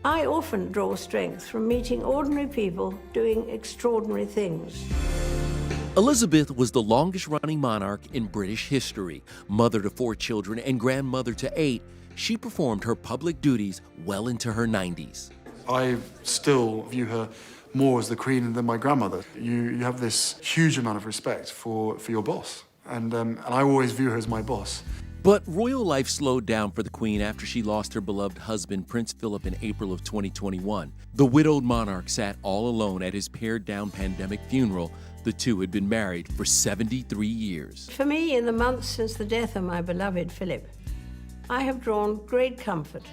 I often draw strength from meeting ordinary people doing extraordinary things. Elizabeth was the longest-running monarch in British history. Mother to 4 children and grandmother to 8, she performed her public duties well into her 90s. I still view her more as the Queen than my grandmother. You have this huge amount of respect for your boss, and I always view her as my boss. But royal life slowed down for the Queen after she lost her beloved husband, Prince Philip, in April of 2021. The widowed monarch sat all alone at his pared-down pandemic funeral. The two had been married for 73 years. For me, in the months since the death of my beloved Philip, I have drawn great comfort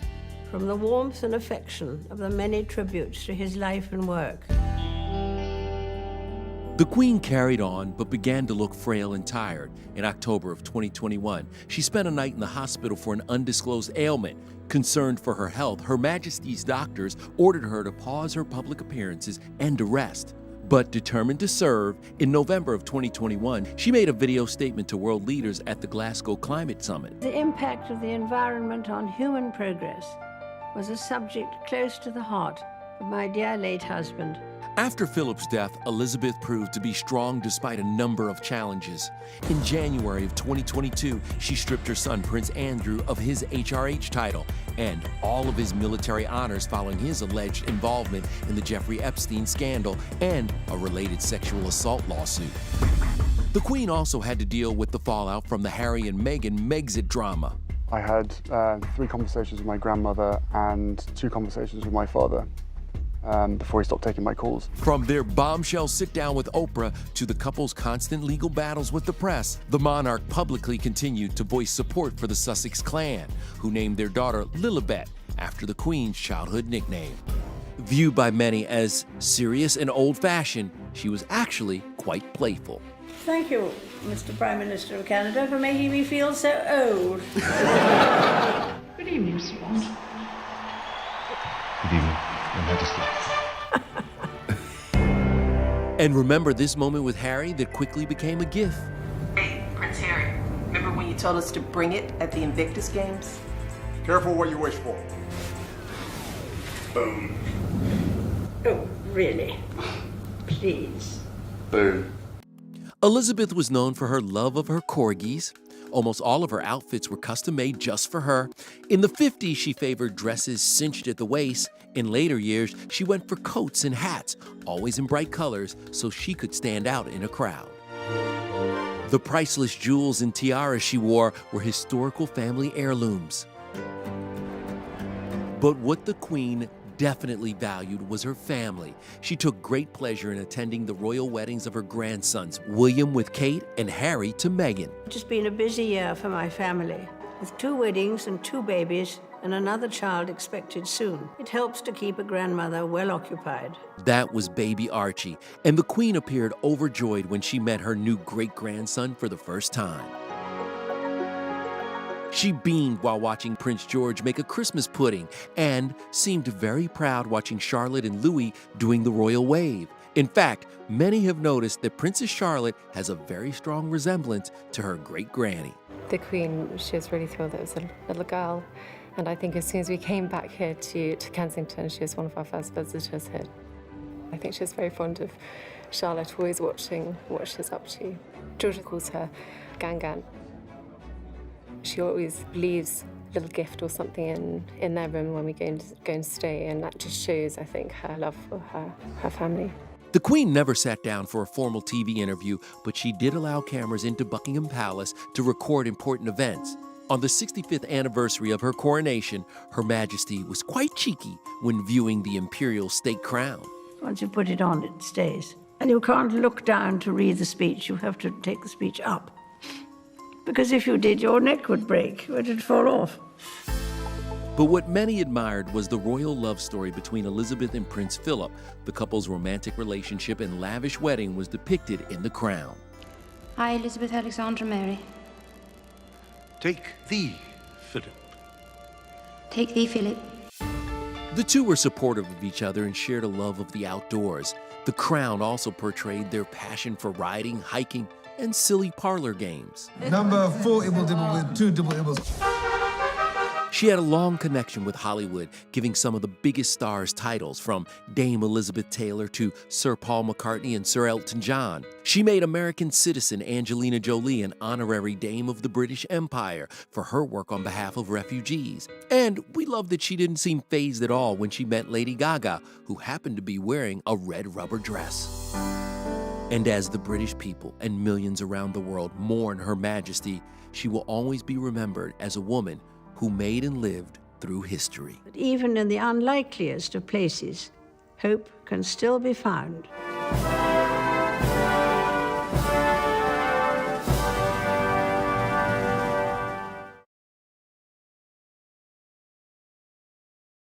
from the warmth and affection of the many tributes to his life and work. The Queen carried on, but began to look frail and tired. In October of 2021, she spent a night in the hospital for an undisclosed ailment. Concerned for her health, Her Majesty's doctors ordered her to pause her public appearances and to rest. But determined to serve, in November of 2021, she made a video statement to world leaders at the Glasgow Climate Summit. The impact of the environment on human progress was a subject close to the heart of my dear late husband. After Philip's death, Elizabeth proved to be strong despite a number of challenges. In January of 2022, she stripped her son, Prince Andrew, of his HRH title and all of his military honors following his alleged involvement in the Jeffrey Epstein scandal and a related sexual assault lawsuit. The Queen also had to deal with the fallout from the Harry and Meghan Megxit drama. I had 3 conversations with my grandmother and 2 conversations with my father before he stopped taking my calls. From their bombshell sit-down with Oprah to the couple's constant legal battles with the press, the monarch publicly continued to voice support for the Sussex clan, who named their daughter Lilibet after the Queen's childhood nickname. Viewed by many as serious and old-fashioned, she was actually quite playful. Thank you, Mr. Prime Minister of Canada, for making me feel so old. Good evening, Mr. Bond. Good evening, Your Majesty. And remember this moment with Harry that quickly became a gif. Hey, Prince Harry, remember when you told us to bring it at the Invictus Games? Careful what you wish for. Boom. Oh, really? Please. Boom. Elizabeth was known for her love of her corgis. Almost all of her outfits were custom-made just for her. In the 50s, she favored dresses cinched at the waist. In later years, she went for coats and hats, always in bright colors, so she could stand out in a crowd. The priceless jewels and tiaras she wore were historical family heirlooms. But what the Queen definitely valued was her family. She took great pleasure in attending the royal weddings of her grandsons, William with Kate and Harry to Meghan. It's just been a busy year for my family, with 2 weddings and 2 babies and another child expected soon. It helps to keep a grandmother well occupied. That was baby Archie, and the Queen appeared overjoyed when she met her new great-grandson for the first time. She beamed while watching Prince George make a Christmas pudding and seemed very proud watching Charlotte and Louis doing the royal wave. In fact, many have noticed that Princess Charlotte has a very strong resemblance to her great-granny. The Queen, she was really thrilled that it was a little girl. And I think as soon as we came back here to Kensington, she was one of our first visitors here. I think she's very fond of Charlotte, always watching what she's up to. George calls her Gangan. She always leaves a little gift or something in their room when we go and stay, and that just shows, I think, her love for her family. The Queen never sat down for a formal TV interview, but she did allow cameras into Buckingham Palace to record important events. On the 65th anniversary of her coronation, Her Majesty was quite cheeky when viewing the imperial state crown. Once you put it on, it stays. And you can't look down to read the speech. You have to take the speech up. Because if you did, your neck would break, or it'd fall off. But what many admired was the royal love story between Elizabeth and Prince Philip. The couple's romantic relationship and lavish wedding was depicted in The Crown. I, Elizabeth Alexandra Mary. Take thee, Philip. Take thee, Philip. The two were supportive of each other and shared a love of the outdoors. The Crown also portrayed their passion for riding, hiking, and silly parlor games. Number 4 ibble dibble with 2 double ibbles. She had a long connection with Hollywood, giving some of the biggest stars titles, from Dame Elizabeth Taylor to Sir Paul McCartney and Sir Elton John. She made American citizen Angelina Jolie an honorary Dame of the British Empire for her work on behalf of refugees. And we love that she didn't seem fazed at all when she met Lady Gaga, who happened to be wearing a red rubber dress. And as the British people and millions around the world mourn Her Majesty, she will always be remembered as a woman who made and lived through history. But even in the unlikeliest of places, hope can still be found.